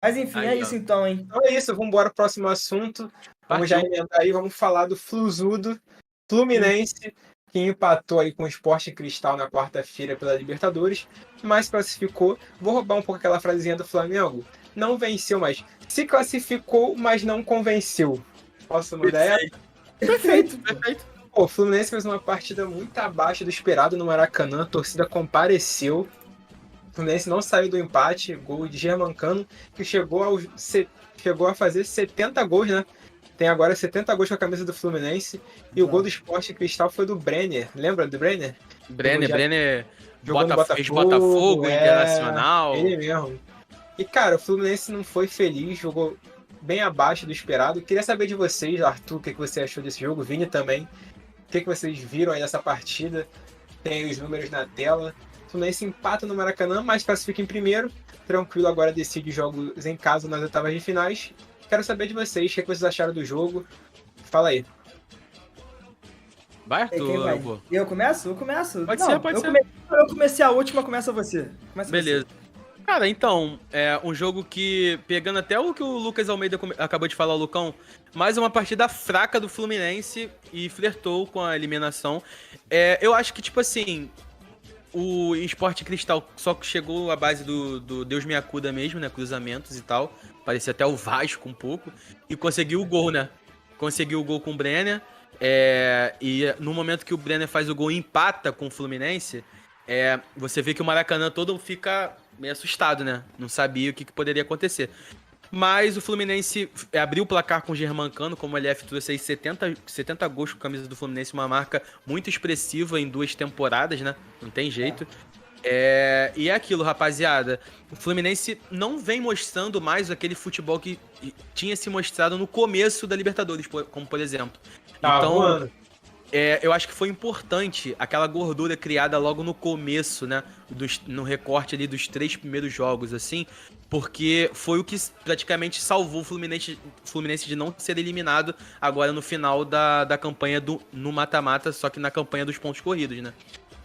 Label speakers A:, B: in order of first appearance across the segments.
A: Mas enfim, é
B: Aí,
A: isso
B: ó.
A: então, hein?
C: Então é isso, vamos embora pro próximo assunto. Vamos já
B: Partiu.
C: emendar aí, vamos falar do Fluzudo Fluminense, que empatou aí com o Sport Cristal na quarta-feira pela Libertadores, mas classificou. Vou roubar um pouco aquela frasezinha do Flamengo. Não venceu, mas se classificou, mas não convenceu. Posso mudar essa?
A: Perfeito.
B: Perfeito.
C: Pô, o Fluminense fez uma partida muito abaixo do esperado no Maracanã, a torcida compareceu. O Fluminense não saiu do empate, gol de Germancano, que chegou a fazer 70 gols, né? Tem agora 70 gols com a camisa do Fluminense. E o gol do Sport Cristal foi do Brenner. Lembra do Brenner?
B: Brenner
C: Jogou no
B: fez Botafogo, Internacional.
C: Ele mesmo. E, cara, o Fluminense não foi feliz, jogou bem abaixo do esperado. Queria saber de vocês, Arthur, o que você achou desse jogo? Vini também. O que vocês viram aí dessa partida? Tem aí os números na tela. O Fluminense empata no Maracanã, mas classifica em primeiro. Tranquilo, agora decide jogos em casa nas oitavas de finais. Quero saber de vocês, o que vocês acharam do jogo. Fala aí.
B: Vai, Arthur?
A: Quem vai?
B: Eu vou.
A: Eu começo? Eu começo?
B: Pode
A: Não,
B: ser, pode ser.
A: Eu comecei a última, começa você.
B: Beleza. Cara, então, é um jogo que, pegando até o que o Lucas Almeida acabou de falar, o Lucão, mais uma partida fraca do Fluminense e flertou com a eliminação. Eu acho que, tipo assim, o Sport Cristal só chegou à base do Deus me acuda mesmo, né, cruzamentos e tal, parecia até o Vasco um pouco, e conseguiu o gol, né, conseguiu o gol com o Brenner, e no momento que o Brenner faz o gol e empata com o Fluminense, você vê que o Maracanã todo fica meio assustado, né? Não sabia o que poderia acontecer. Mas o Fluminense abriu o placar com o Germancano, como o LF trouxe aí 70 gols com a camisa do Fluminense, uma marca muito expressiva em 2 temporadas, né? Não tem jeito. E é aquilo, rapaziada. O Fluminense não vem mostrando mais aquele futebol que tinha se mostrado no começo da Libertadores, como por exemplo. Então, eu acho que foi importante aquela gordura criada logo no começo, né? No recorte ali dos 3 primeiros jogos, assim, porque foi o que praticamente salvou o Fluminense de não ser eliminado agora no final da campanha no mata-mata, só que na campanha dos pontos corridos, né?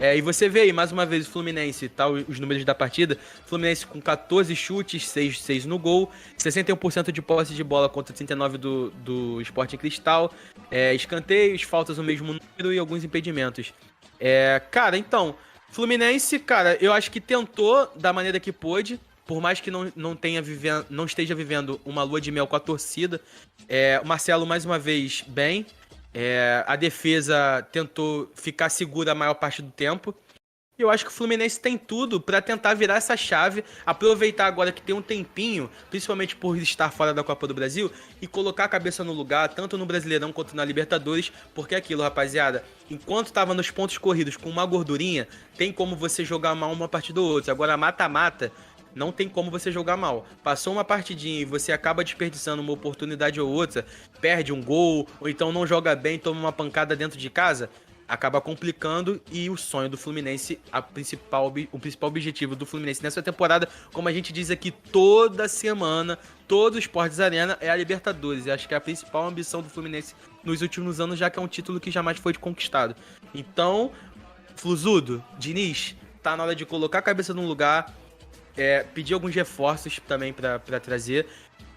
B: E você vê aí, mais uma vez, o Fluminense, tá, os números da partida. Fluminense com 14 chutes, 6 no gol, 61% de posse de bola contra 39% do Sporting Cristal, escanteios, faltas no mesmo número e alguns impedimentos. Cara, então, Fluminense, cara, eu acho que tentou da maneira que pôde, por mais que não esteja vivendo uma lua de mel com a torcida. O Marcelo, mais uma vez, bem. A defesa tentou ficar segura a maior parte do tempo. E eu acho que o Fluminense tem tudo pra tentar virar essa chave, aproveitar agora que tem um tempinho, principalmente por estar fora da Copa do Brasil, e colocar a cabeça no lugar, tanto no Brasileirão quanto na Libertadores, porque é aquilo, rapaziada, enquanto tava nos pontos corridos com uma gordurinha, tem como você jogar mal uma partida ou outra. Agora, mata-mata, não tem como você jogar mal. Passou uma partidinha e você acaba desperdiçando uma oportunidade ou outra, perde um gol, ou então não joga bem, toma uma pancada dentro de casa, acaba complicando. E o sonho do Fluminense, o principal objetivo do Fluminense nessa temporada, como a gente diz aqui toda semana, todo o Sports Arena, é a Libertadores. Eu acho que é a principal ambição do Fluminense nos últimos anos, já que é um título que jamais foi conquistado. Então, Fluzudo, Diniz, tá na hora de colocar a cabeça num lugar, pedir alguns reforços também pra trazer,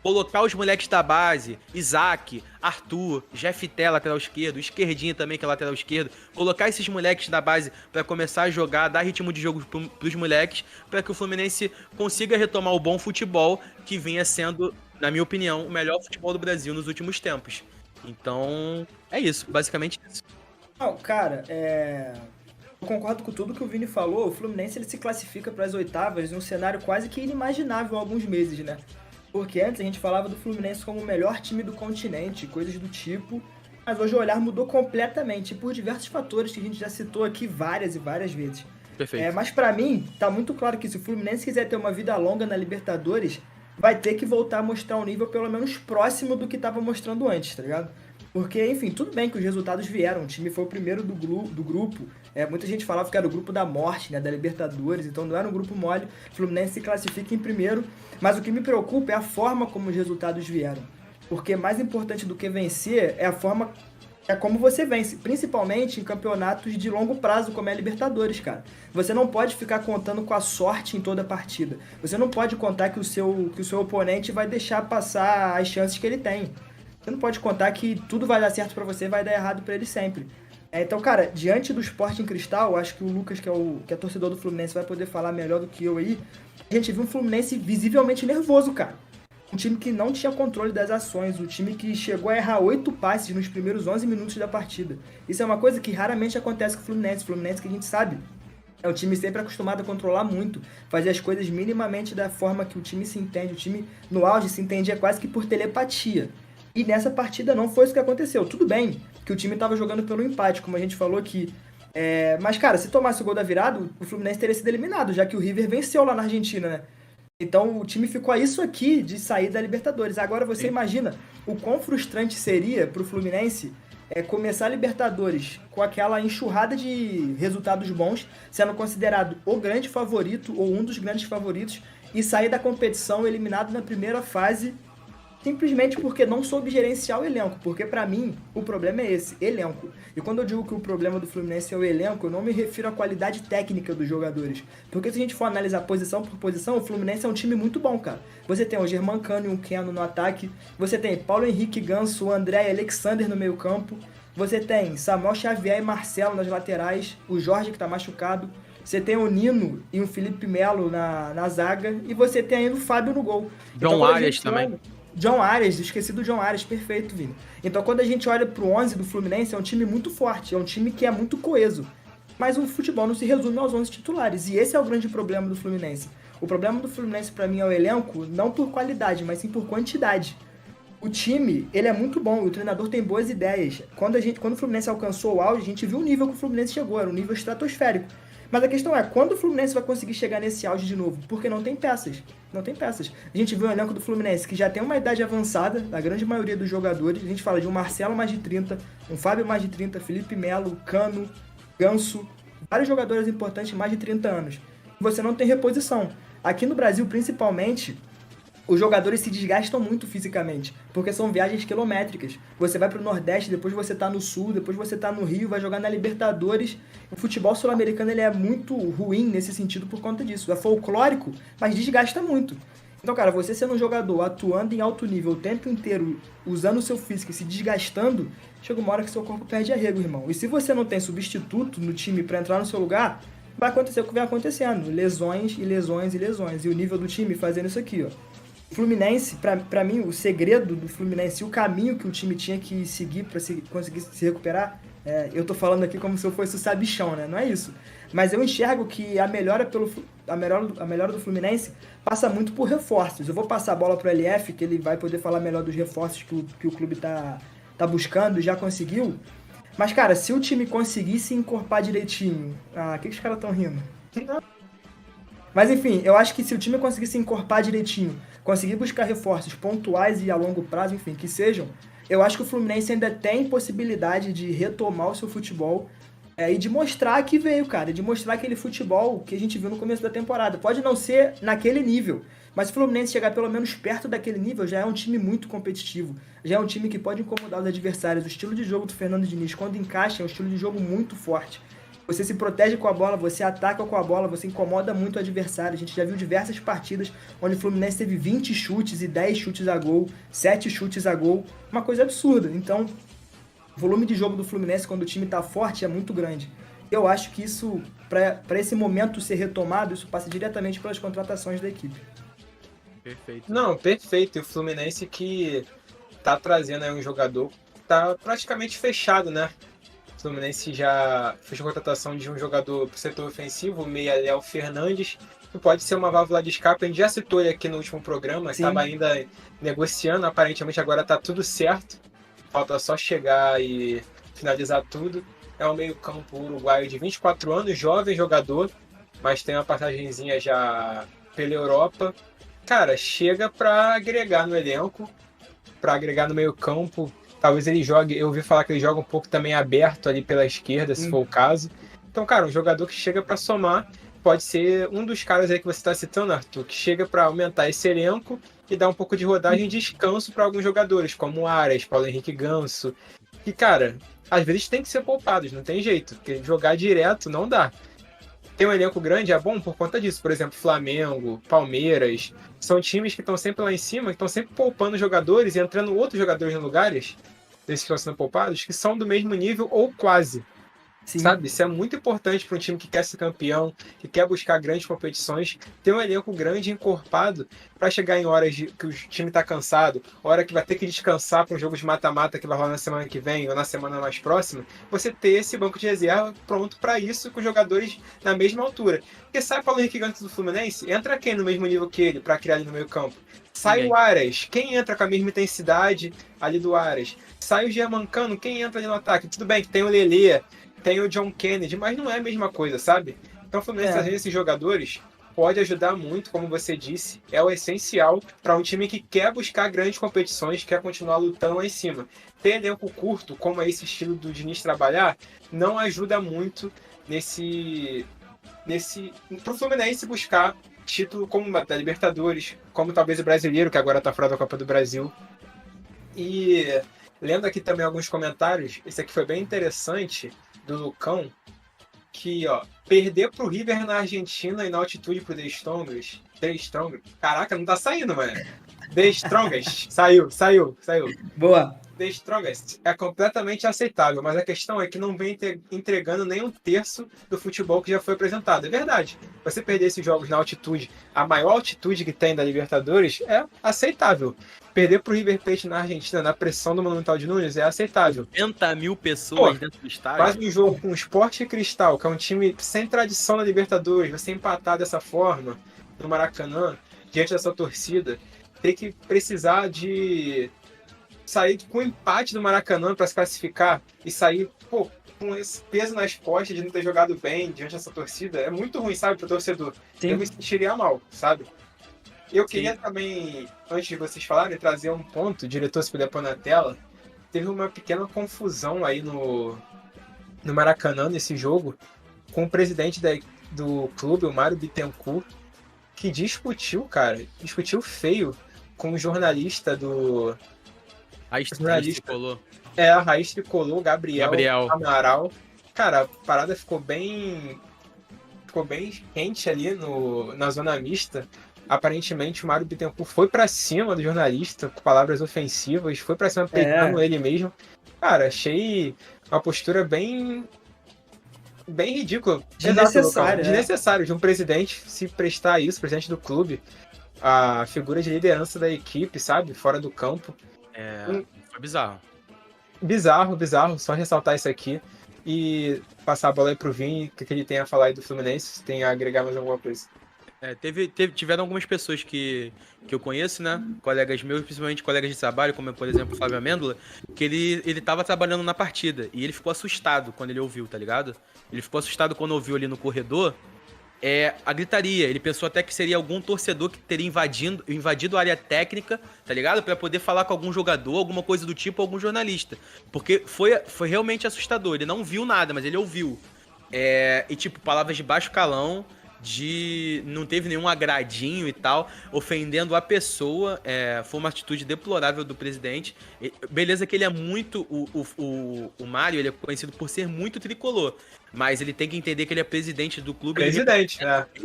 B: colocar os moleques da base, Isaac, Arthur, Jefté, lateral esquerdo, Esquerdinha também, que é lateral esquerdo, colocar esses moleques da base pra começar a jogar, dar ritmo de jogo pros moleques, pra que o Fluminense consiga retomar o bom futebol que vinha sendo, na minha opinião, o melhor futebol do Brasil nos últimos tempos. Então, é isso, basicamente isso.
A: Não, cara, eu concordo com tudo que o Vini falou. O Fluminense ele se classifica para as oitavas em um cenário quase que inimaginável há alguns meses, né? Porque antes a gente falava do Fluminense como o melhor time do continente, coisas do tipo, mas hoje o olhar mudou completamente por diversos fatores que a gente já citou aqui várias e várias vezes.
B: Perfeito.
A: Mas pra mim, tá muito claro que se o Fluminense quiser ter uma vida longa na Libertadores, vai ter que voltar a mostrar um nível pelo menos próximo do que tava mostrando antes, tá ligado? Porque, enfim, tudo bem que os resultados vieram, o time foi o primeiro do grupo, muita gente falava que era o grupo da morte, né, da Libertadores, então não era um grupo mole, o Fluminense se classifica em primeiro, mas o que me preocupa é a forma como os resultados vieram, porque mais importante do que vencer é a forma É como você vence, principalmente em campeonatos de longo prazo, como é a Libertadores, cara. Você não pode ficar contando com a sorte em toda partida. Você não pode contar que o seu oponente vai deixar passar as chances que ele tem. Você não pode contar que tudo vai dar certo pra você e vai dar errado pra ele sempre. Então, cara, diante do Sporting Cristal, acho que o Lucas, que é torcedor do Fluminense, vai poder falar melhor do que eu aí. A gente viu um Fluminense visivelmente nervoso, cara. Um time que não tinha controle das ações, um time que chegou a errar 8 passes nos primeiros 11 minutos da partida. Isso é uma coisa que raramente acontece com o Fluminense. O Fluminense que a gente sabe é um time sempre acostumado a controlar muito, fazer as coisas minimamente da forma que o time se entende. O time no auge se entendia quase que por telepatia. E nessa partida não foi isso que aconteceu. Tudo bem que o time estava jogando pelo empate, como a gente falou aqui. Mas, cara, se tomasse o gol da virada, o Fluminense teria sido eliminado, já que o River venceu lá na Argentina, né? Então o time ficou a isso aqui de sair da Libertadores. Agora você imagina o quão frustrante seria pro Fluminense começar a Libertadores com aquela enxurrada de resultados bons, sendo considerado o grande favorito ou um dos grandes favoritos, e sair da competição eliminado na primeira fase simplesmente porque não soube gerenciar o elenco. Porque pra mim o problema é esse, elenco. E quando eu digo que o problema do Fluminense é o elenco, eu não me refiro à qualidade técnica dos jogadores. Porque se a gente for analisar posição por posição, o Fluminense é um time muito bom, cara. Você tem o Germancano e o Keno no ataque, você tem Paulo Henrique Ganso, o André e Alexander no meio campo, você tem Samuel Xavier e Marcelo nas laterais, o Jorge que tá machucado, você tem o Nino e o Felipe Melo na zaga, e você tem ainda o Fábio no gol.
B: John Arias também.
A: John Arias, esqueci do John Arias, perfeito, Vini. Então quando a gente olha pro 11 do Fluminense, é um time muito forte, é um time que é muito coeso. Mas o futebol não se resume aos 11 titulares, e esse é o grande problema do Fluminense. O problema do Fluminense pra mim é o elenco, não por qualidade, mas sim por quantidade. O time, ele é muito bom, o treinador tem boas ideias. Quando o Fluminense alcançou o auge, a gente viu o nível que o Fluminense chegou, era um nível estratosférico. Mas a questão é, quando o Fluminense vai conseguir chegar nesse auge de novo? Porque não tem peças. Não tem peças. A gente viu o elenco do Fluminense que já tem uma idade avançada, da grande maioria dos jogadores. A gente fala de um Marcelo mais de 30, um Fábio mais de 30, Felipe Melo, Cano, Ganso, vários jogadores importantes mais de 30 anos. Você não tem reposição. Aqui no Brasil, principalmente, os jogadores se desgastam muito fisicamente, porque são viagens quilométricas. Você vai pro Nordeste, depois você tá no Sul, depois você tá no Rio, vai jogar na Libertadores. O futebol sul-americano ele é muito ruim nesse sentido por conta disso. É folclórico, mas desgasta muito. Então, cara, você sendo um jogador atuando em alto nível o tempo inteiro, usando o seu físico e se desgastando, chega uma hora que seu corpo perde arrego, irmão. E se você não tem substituto no time pra entrar no seu lugar, vai acontecer o que vem acontecendo. Lesões e lesões e lesões. E o nível do time fazendo isso aqui, ó. Fluminense, pra mim, o segredo do Fluminense e o caminho que o time tinha que seguir pra conseguir se recuperar, eu tô falando aqui como se eu fosse o sabichão, né? Não é isso. Mas eu enxergo que a melhora do Fluminense passa muito por reforços. Eu vou passar a bola pro LF, que ele vai poder falar melhor dos reforços que o clube tá buscando e já conseguiu. Mas, cara, se o time conseguisse encorpar direitinho... Ah, o que os caras tão rindo? Mas, enfim, eu acho que se o time conseguisse encorpar direitinho, conseguir buscar reforços pontuais e a longo prazo, enfim, que sejam, eu acho que o Fluminense ainda tem possibilidade de retomar o seu futebol e de mostrar que veio, cara, de mostrar aquele futebol que a gente viu no começo da temporada. Pode não ser naquele nível, mas se o Fluminense chegar pelo menos perto daquele nível, já é um time muito competitivo, já é um time que pode incomodar os adversários. O estilo de jogo do Fernando Diniz, quando encaixa, é um estilo de jogo muito forte. Você se protege com a bola, você ataca com a bola, você incomoda muito o adversário. A gente já viu diversas partidas onde o Fluminense teve 20 chutes e 10 chutes a gol, 7 chutes a gol, uma coisa absurda. Então, o volume de jogo do Fluminense quando o time tá forte é muito grande. Eu acho que isso, para esse momento ser retomado, isso passa diretamente pelas contratações da equipe.
B: Perfeito.
C: Não, perfeito. E o Fluminense que tá trazendo aí um jogador que tá praticamente fechado, né? O Fluminense já fechou a contratação de um jogador pro setor ofensivo, o meia Léo Fernandes, que pode ser uma válvula de escape. A gente já citou ele aqui no último programa, estava ainda negociando, aparentemente agora tá tudo certo. Falta só chegar e finalizar tudo. É um meio-campo uruguaio de 24 anos, jovem jogador, mas tem uma passagenzinha já pela Europa. Cara, chega para agregar no elenco, para agregar no meio-campo. Talvez ele jogue, eu ouvi falar que ele joga um pouco também aberto ali pela esquerda, se for o caso. Então, cara, um jogador que chega para somar, pode ser um dos caras aí que você está citando, Arthur, que chega para aumentar esse elenco e dar um pouco de rodagem e descanso para alguns jogadores, como o Arias, Paulo Henrique Ganso. que, cara, às vezes tem que ser poupados, não tem jeito, porque jogar direto não dá. Ter um elenco grande é bom por conta disso. Por exemplo, Flamengo, Palmeiras, são times que estão sempre lá em cima, que estão sempre poupando jogadores e entrando outros jogadores em lugares desses que estão sendo poupados, que são do mesmo nível ou quase.
A: Sim.
C: Sabe? Isso é muito importante para um time que quer ser campeão, que quer buscar grandes competições, ter um elenco grande e encorpado para chegar em horas que o time está cansado, hora que vai ter que descansar para um jogo de mata-mata que vai rolar na semana que vem ou na semana mais próxima, você ter esse banco de reserva pronto para isso, com jogadores na mesma altura. Porque sai Paulo Henrique Ganso do Fluminense, entra quem no mesmo nível que ele para criar ali no meio campo? Sai o Aras, quem entra com a mesma intensidade ali do Aras? Sai o Germancano, quem entra ali no ataque? Tudo bem que tem o Lelê, tem o John Kennedy, mas não é a mesma coisa, sabe? Então o Fluminense trazer esses jogadores pode ajudar muito, como você disse, é o essencial para um time que quer buscar grandes competições, quer continuar lutando lá em cima. Ter elenco curto, como é esse estilo do Diniz trabalhar, não ajuda muito pro Fluminense buscar título como da Libertadores, como talvez o Brasileiro, que agora está fora da Copa do Brasil. E lendo aqui também alguns comentários, esse aqui foi bem interessante, do Lucão, que, ó, perder pro River na Argentina e na altitude pro The Strongest. Caraca, não tá saindo, mano. The Strongest. Saiu.
A: Boa.
C: The Strongest é completamente aceitável, mas a questão é que não vem entregando nem um terço do futebol que já foi apresentado. É verdade. Você perder esses jogos na altitude, a maior altitude que tem da Libertadores, é aceitável. Perder pro River Plate na Argentina, na pressão do Monumental de Nunes, é aceitável.
B: 90 mil pessoas dentro do estádio.
C: Quase um jogo com o Sport Cristal, que é um time sem tradição na Libertadores, você empatar dessa forma no Maracanã, diante dessa torcida, ter que precisar de sair com o empate do Maracanã para se classificar e sair, com esse peso nas costas de não ter jogado bem diante dessa torcida, é muito ruim, sabe, pro torcedor.
A: Sim.
C: Eu me sentiria mal, sabe? Eu queria também, antes de vocês falarem, trazer um ponto, diretor, se puder pôr na tela. Teve uma pequena confusão aí no Maracanã, nesse jogo, com o presidente do clube, o Mário Bittencourt, que discutiu feio com o jornalista do...
B: A tricolor.
C: A Raiz Tricolor, Gabriel Amaral. Cara, a parada ficou bem quente ali na zona mista. Aparentemente o Mário Bittencourt foi pra cima do jornalista com palavras ofensivas, foi pra cima peitando ele mesmo. Cara, achei uma postura bem ridícula. Desnecessário de um presidente se prestar a isso, presidente do clube, a figura de liderança da equipe, sabe? Fora do campo.
B: Foi bizarro.
C: Bizarro, só ressaltar isso aqui e passar a bola aí pro Vini, o que ele tem a falar aí do Fluminense, se tem a agregar mais alguma coisa.
B: Tiveram algumas pessoas que eu conheço, né? Colegas meus, principalmente colegas de trabalho, como por exemplo o Flávio Amêndola, que ele tava trabalhando na partida e ele ficou assustado quando ele ouviu, tá ligado? Ele ficou assustado quando ouviu ali no corredor a gritaria. Ele pensou até que seria algum torcedor que teria invadido a área técnica, tá ligado? Pra poder falar com algum jogador, alguma coisa do tipo, algum jornalista. Porque foi realmente assustador. Ele não viu nada, mas ele ouviu. E tipo, palavras de baixo calão, não teve nenhum agradinho e tal, ofendendo a pessoa. Foi uma atitude deplorável do presidente. Beleza que ele é muito... O Mário, ele é conhecido por ser muito tricolor. Mas ele tem que entender que ele é presidente do clube. Ele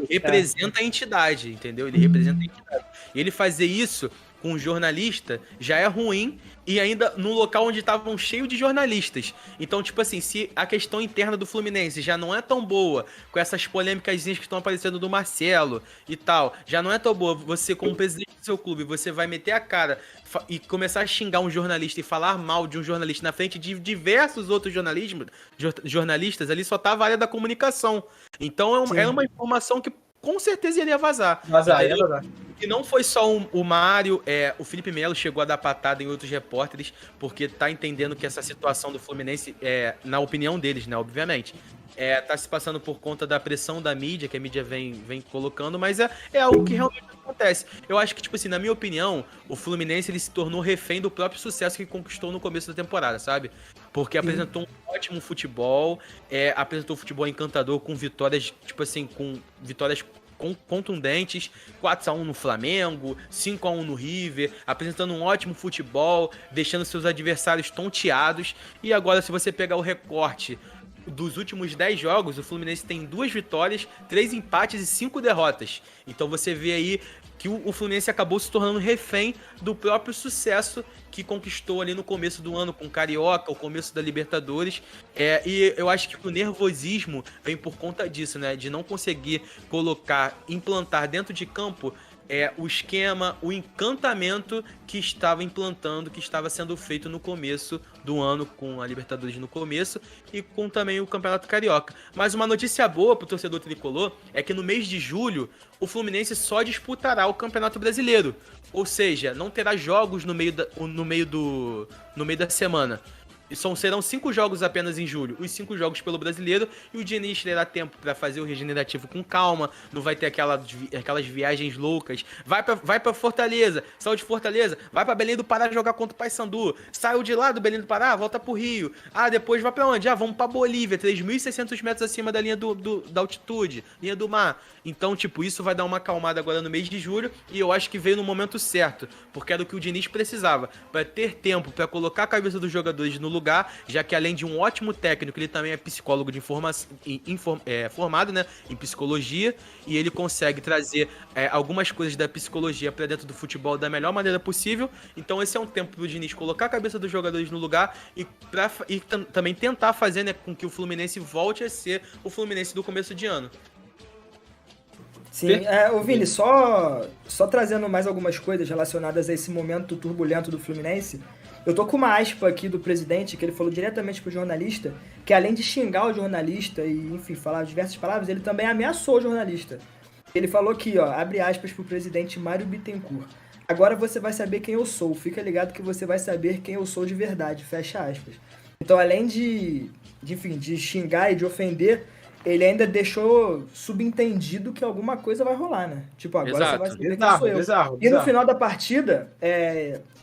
B: representa a entidade, entendeu? Ele representa a entidade. E ele fazer isso com um jornalista já é ruim, e ainda num local onde estavam cheio de jornalistas. Então, tipo assim, se a questão interna do Fluminense já não é tão boa, com essas polêmicas que estão aparecendo do Marcelo e tal, já não é tão boa, você como presidente do seu clube, você vai meter a cara e começar a xingar um jornalista e falar mal de um jornalista na frente de diversos outros jornalistas, ali só tá a área da comunicação. Então é uma informação que com certeza ia vazar. E não foi só o Mário, o Felipe Melo chegou a dar patada em outros repórteres, porque tá entendendo que essa situação do Fluminense, na opinião deles, né, obviamente, tá se passando por conta da pressão da mídia, que a mídia vem colocando, mas é algo que realmente acontece. Eu acho que, tipo assim, na minha opinião, o Fluminense ele se tornou refém do próprio sucesso que conquistou no começo da temporada, sabe? Porque apresentou um ótimo futebol, apresentou um futebol encantador com vitórias, tipo assim, com vitórias contundentes, 4-1 no Flamengo, 5-1 no River, apresentando um ótimo futebol, deixando seus adversários tonteados. E agora, se você pegar o recorte dos últimos 10 jogos, o Fluminense tem 2 vitórias, 3 empates e 5 derrotas. Então você vê aí que o Fluminense acabou se tornando refém do próprio sucesso que conquistou ali no começo do ano com o Carioca, o começo da Libertadores. E eu acho que o nervosismo vem por conta disso, né? De não conseguir implantar dentro de campo o esquema, o encantamento que estava implantando, que estava sendo feito no começo do ano, com a Libertadores no começo e com também o Campeonato Carioca. Mas uma notícia boa para o torcedor tricolor é que no mês de julho o Fluminense só disputará o Campeonato Brasileiro, ou seja, não terá jogos no meio da semana. Serão 5 jogos apenas em julho, os 5 jogos pelo Brasileiro, e o Diniz terá tempo para fazer o regenerativo com calma, não vai ter aquelas viagens loucas. Vai pra Fortaleza, saiu de Fortaleza, vai pra Belém do Pará jogar contra o Paysandu, saiu de lá do Belém do Pará, volta pro Rio, depois vai pra onde? Vamos pra Bolívia, 3.600 metros acima da linha da altitude, linha do mar. Então, isso vai dar uma acalmada agora no mês de julho, e eu acho que veio no momento certo, porque era o que o Diniz precisava, para ter tempo para colocar a cabeça dos jogadores no lugar, já que além de um ótimo técnico, ele também é psicólogo formado, né, em psicologia, e ele consegue trazer algumas coisas da psicologia para dentro do futebol da melhor maneira possível. Então esse é um tempo pro Diniz colocar a cabeça dos jogadores no lugar e também tentar fazer, né, com que o Fluminense volte a ser o Fluminense do começo de ano.
A: Sim, ô Vini, só trazendo mais algumas coisas relacionadas a esse momento turbulento do Fluminense. Eu tô com uma aspa aqui do presidente, que ele falou diretamente pro jornalista, que além de xingar o jornalista e, enfim, falar diversas palavras, ele também ameaçou o jornalista. Ele falou aqui, abre aspas pro presidente Mário Bittencourt. Agora você vai saber quem eu sou, fica ligado que você vai saber quem eu sou de verdade, fecha aspas. Então, além de xingar e de ofender, ele ainda deixou subentendido que alguma coisa vai rolar, né? Agora
B: Exato.
A: você vai saber quem sou eu.
C: Bizarro.
A: E no final da partida,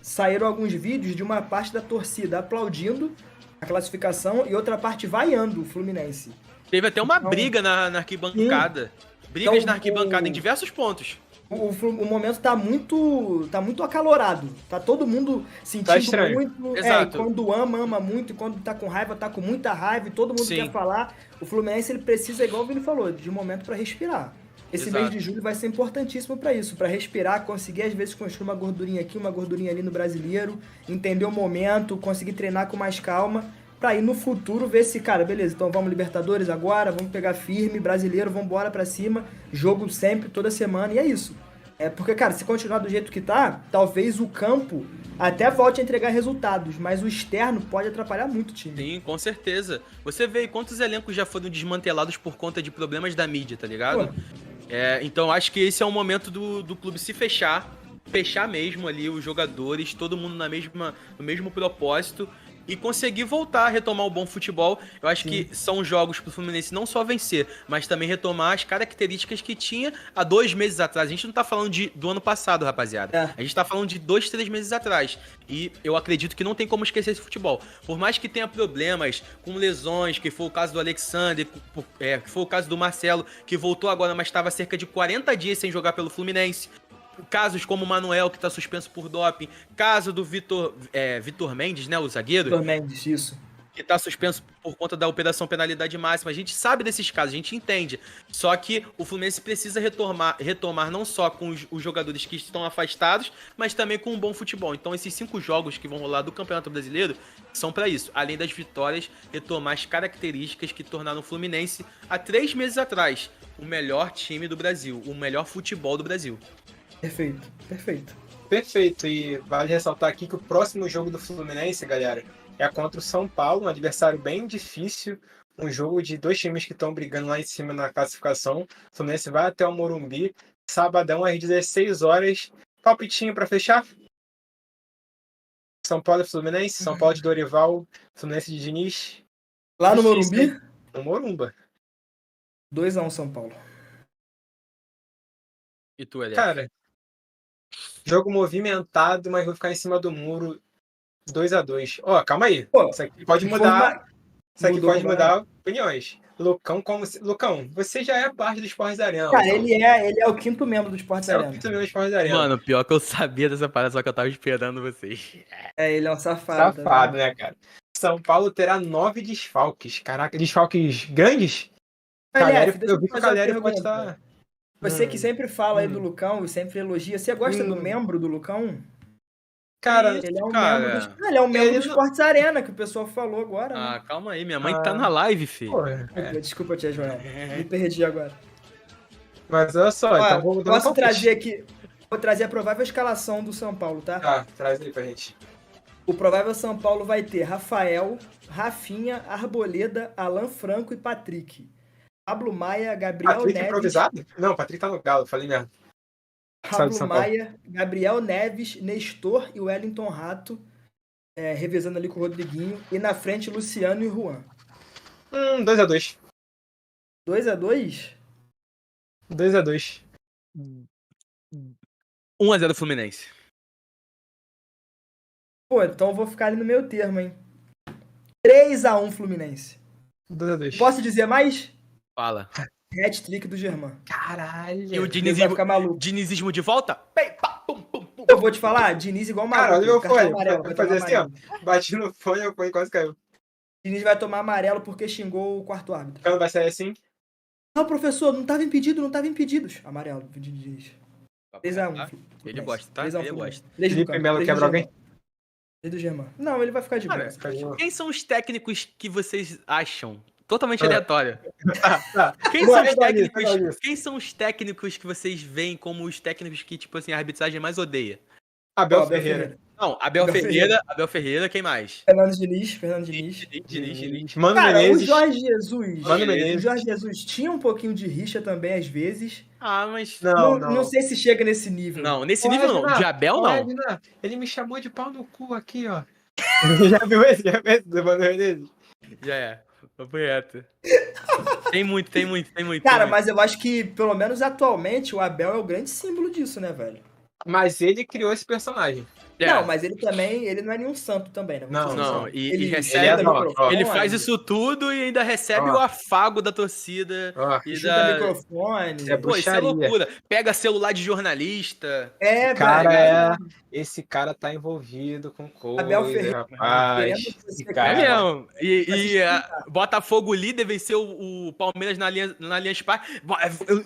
A: saíram alguns vídeos de uma parte da torcida aplaudindo a classificação e outra parte vaiando o Fluminense.
B: Teve até uma briga na arquibancada. Brigas na arquibancada em diversos pontos.
A: O momento tá muito acalorado. Tá todo mundo sentindo muito.
B: Exato.
A: E quando ama muito. E quando tá com raiva, tá com muita raiva. E todo mundo quer falar. O Fluminense, ele precisa, igual o Vini falou, de um momento pra respirar. Esse mês de julho vai ser importantíssimo pra isso. Pra respirar, conseguir às vezes construir uma gordurinha aqui, uma gordurinha ali no Brasileiro. Entender o momento, conseguir treinar com mais calma. Pra ir no futuro ver se, cara, beleza, então vamos Libertadores agora, vamos pegar firme, Brasileiro, vamos embora pra cima, jogo sempre, toda semana, e é isso. Porque, cara, se continuar do jeito que tá, talvez o campo até volte a entregar resultados, mas o externo pode atrapalhar muito o time.
B: Sim, com certeza. Você vê quantos elencos já foram desmantelados por conta de problemas da mídia, tá ligado? Então acho que esse é o momento do clube se fechar mesmo ali os jogadores, todo mundo no mesmo propósito, e conseguir voltar a retomar o bom futebol. Eu acho que são jogos pro Fluminense não só vencer, mas também retomar as características que tinha há 2 meses atrás. A gente não tá falando do ano passado, rapaziada. A gente tá falando de 2, 3 meses atrás. E eu acredito que não tem como esquecer esse futebol. Por mais que tenha problemas com lesões, que foi o caso do Alexandre, que foi o caso do Marcelo, que voltou agora, mas estava cerca de 40 dias sem jogar pelo Fluminense. Casos como o Manuel, que tá suspenso por doping. Caso do Vitor Mendes, né, o zagueiro.
A: Vitor Mendes, isso.
B: Que tá suspenso por conta da operação penalidade máxima. A gente sabe desses casos, a gente entende. Só que o Fluminense precisa retomar não só com os jogadores que estão afastados, mas também com um bom futebol. Então esses 5 jogos que vão rolar do Campeonato Brasileiro são para isso. Além das vitórias, retomar as características que tornaram o Fluminense, há 3 meses atrás, o melhor time do Brasil, o melhor futebol do Brasil.
C: Perfeito. E vale ressaltar aqui que o próximo jogo do Fluminense, galera, é contra o São Paulo, um adversário bem difícil, um jogo de 2 times que estão brigando lá em cima na classificação. O Fluminense vai até o Morumbi, sabadão às 16 horas. Palpitinho para fechar? São Paulo e Fluminense, São Paulo de Dorival, Fluminense de Diniz.
A: Lá no Morumbi?
C: No Morumba.
A: 2-1 São Paulo.
B: E tu, Elias?
C: Cara, jogo movimentado, mas vou ficar em cima do muro. 2-2. Calma aí. Isso aqui pode mudar. Isso aqui pode mudar opiniões. Lucão como se... Lucão, você já é parte do Esportes Arena.
A: Cara,
C: Lucão.
A: ele é o quinto membro do Esportes
C: Você é o
A: Arena.
C: quinto membro do Esportes Arena.
B: Mano, pior que eu sabia dessa parada, só que eu tava esperando vocês.
A: Ele é um safado.
C: Safado, né, cara? São Paulo terá 9 desfalques. Caraca, desfalques grandes?
A: Caleri,
C: Eu vi que o Caleri pode
A: estar.
C: estar...
A: Você que sempre fala aí do Lucão e sempre elogia, você gosta do membro do Lucão?
C: Cara,
A: Ele é um
B: cara.
A: membro do, ele é um membro
C: Ele
A: do
C: não-
A: Esportes Arena, que o pessoal falou agora.
B: Ah,
A: Né?
B: calma aí, minha mãe tá na live, filho.
C: pô,
A: Desculpa, tia Joel. Me perdi agora.
C: mas olha só, então vamos dar um
A: Posso
C: palpite.
A: trazer aqui. Vou trazer a provável escalação do São Paulo, tá?
C: Tá, traz aí pra gente.
A: O provável São Paulo vai ter Rafael, Rafinha, Arboleda, Alan Franco e Patrick. Pablo Maia, Gabriel
C: Patrick
A: Neves.
C: improvisado? Não, Patrick tá no Galo, falei merda. Sabe de
A: Pablo
C: São Paulo.
A: Maia, Gabriel Neves, Nestor e Wellington Rato, revezando ali com o Rodriguinho. E na frente, Luciano e Juan.
C: 2x2.
A: 2x2?
C: 2x2.
B: 1x0 Fluminense.
A: Pô, então eu vou ficar ali no meio termo, hein? 3x1 Fluminense.
C: 2x2.
A: Posso dizer mais?
B: Fala.
A: Hat-trick do Germán.
C: Caralho.
B: E o
A: Ele vai ficar maluco.
B: dinizismo de volta? Pei, pá, pum, pum, pum.
A: Eu vou te falar, Diniz igual maluco.
C: Cara, olha meu
A: cartão
C: fone.
A: amarelo,
C: Vai
A: vai
C: fazer
A: tomar
C: assim, ó.
A: amarelo.
C: Bati no fone, o fone quase caiu.
A: Diniz vai tomar amarelo porque xingou o quarto árbitro.
C: Quando vai sair assim?
A: Não, professor, não tava impedido, não tava impedidos. Amarelo, de Diniz. 3x1.
B: Ele gosta, tá? Ele gosta.
C: Felipe Melo quebra alguém?
A: Do Germán. Não, ele vai ficar de
B: Cara,
A: boa.
B: quem são os técnicos que vocês acham? Totalmente aleatório.
C: Tá.
B: Quem
C: Boa,
B: são, os
C: igual isso,
B: técnicos,
C: igual isso.
B: quem são os técnicos que vocês veem como os técnicos que, tipo assim, a arbitragem mais odeia?
C: Abel Ferreira.
B: Não, Abel Ferreira, quem mais?
A: Fernando Diniz.
B: Diniz.
C: Mano
A: Cara,
C: Menezes.
A: o Jorge Jesus.
C: Mano Menezes.
A: O Jorge Jesus tinha um pouquinho de rixa também, às vezes.
B: Ah, mas...
A: Não sei se chega nesse nível.
B: Não, nesse nível não. De Abel, não.
C: Ele me chamou de pau no cu aqui, ó. Já viu esse do Mano Menezes?
B: Já é. Papo reto. Tem muito.
A: Cara, mas eu acho que, pelo menos atualmente, o Abel é o grande símbolo disso, né, velho?
C: Mas ele criou esse personagem.
B: É.
A: Não, mas ele também, ele não é nenhum santo também, né? Vamos ser
B: Não,
A: sinceros.
B: e
A: Ele
B: recebe...
A: chuta
C: ó,
A: microfone,
B: Ele faz isso tudo e ainda recebe
C: Ó.
B: o afago da torcida.
C: Ó,
B: E
A: chuta
B: da...
A: microfone.
C: É
B: Pô, isso é
C: bruxaria.
B: loucura. Pega celular de jornalista.
C: Cara, esse cara tá envolvido com coisa,
A: Abel Ferreira.
C: rapaz.
A: Queremos que você
C: Esse
B: É
C: cara,
B: mesmo. E
A: explicar.
B: Botafogo líder venceu o Palmeiras na Allianz Parque.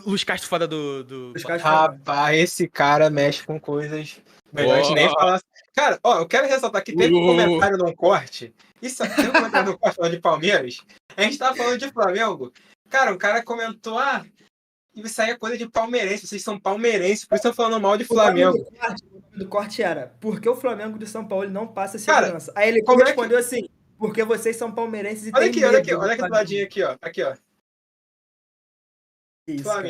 B: Luiz Castro fora do...
A: Os caras
C: rapaz, esse cara mexe com coisas. Melhor a gente nem falar. Cara, ó, eu quero ressaltar que teve um comentário num corte. Isso aqui é um comentário num corte falando de Palmeiras. A gente tava falando de Flamengo. Cara, um cara comentou, isso aí é coisa de palmeirense, vocês são palmeirenses, por isso eu tô falando mal de Flamengo.
A: O nome do corte era por que o Flamengo de São Paulo não passa
C: Cara,
A: segurança? Aí ele
C: como é que-
A: respondeu assim, porque vocês são palmeirenses e
C: Olha
A: têm
C: aqui,
A: medo
C: olha aqui,
A: do
C: olha aqui do
A: Flamengo.
C: ladinho aqui, ó. Aqui, ó.
A: Isso, cara.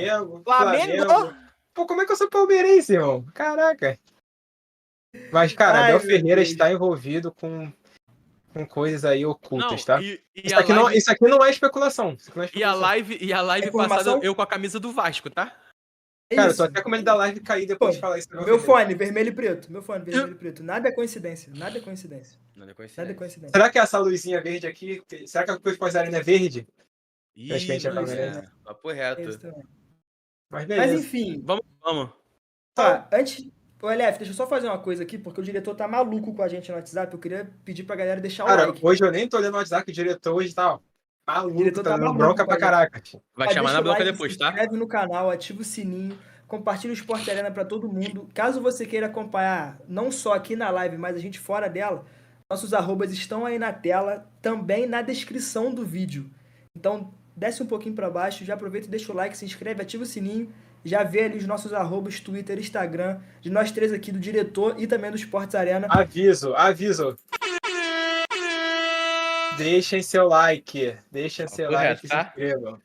B: Flamengo!
C: Pô, como é que eu sou palmeirense, irmão? Caraca. Mas, cara,
A: Ai,
C: Abel
A: meu
C: Ferreira
A: Deus.
C: está envolvido com coisas aí ocultas, tá?
B: E
C: Isso
B: a
C: aqui,
B: live,
C: isso aqui não é especulação. Isso aqui não é
B: e a
C: especulação.
B: live
A: Informação?
B: passada eu com a camisa do Vasco, tá?
A: É
C: Cara, eu
A: isso.
C: tô até com medo da live cair depois de
A: Pô,
C: falar isso.
A: Meu fone, vermelho e preto. Meu fone, vermelho e preto. Nada é coincidência. Nada é coincidência.
B: Nada
A: Nada é coincidência.
C: Será que essa luzinha verde aqui, será que a coisa pós arena é verde?
B: Ih,
C: Acho que a gente é
B: mano,
C: palmeirense.
B: papo
A: É
B: reto.
A: isso também.
C: Mas
A: Mas
C: beleza.
A: enfim,
B: Vamos.
A: antes... Ô, LF, deixa eu só fazer uma coisa aqui, porque o diretor tá maluco com a gente no WhatsApp. Eu queria pedir pra galera deixar o
C: Cara,
A: like.
C: hoje eu nem tô olhando o WhatsApp, o diretor hoje tá, ó, maluco,
A: diretor
C: tá
A: tá
C: dando
A: maluco
C: bronca
A: com a
C: pra caraca.
B: Vai
A: Ó,
B: chamar
A: deixa
B: na
A: o
B: bronca
A: like,
B: depois,
A: se
B: tá?
A: inscreve no canal, ativa o sininho, compartilha o Esporte Arena pra todo mundo. Caso você queira acompanhar, não só aqui na live, mas a gente fora dela, nossos arrobas estão aí na tela, também na descrição do vídeo. Então, desce um pouquinho pra baixo, já aproveita e deixa o like, se inscreve, ativa o sininho, já vê ali os nossos arrobas, Twitter, Instagram, de nós três aqui, do diretor e também do Esportes Arena.
C: Aviso. Deixem seu like,
B: Correto,
C: se
B: tá?
C: inscrevam.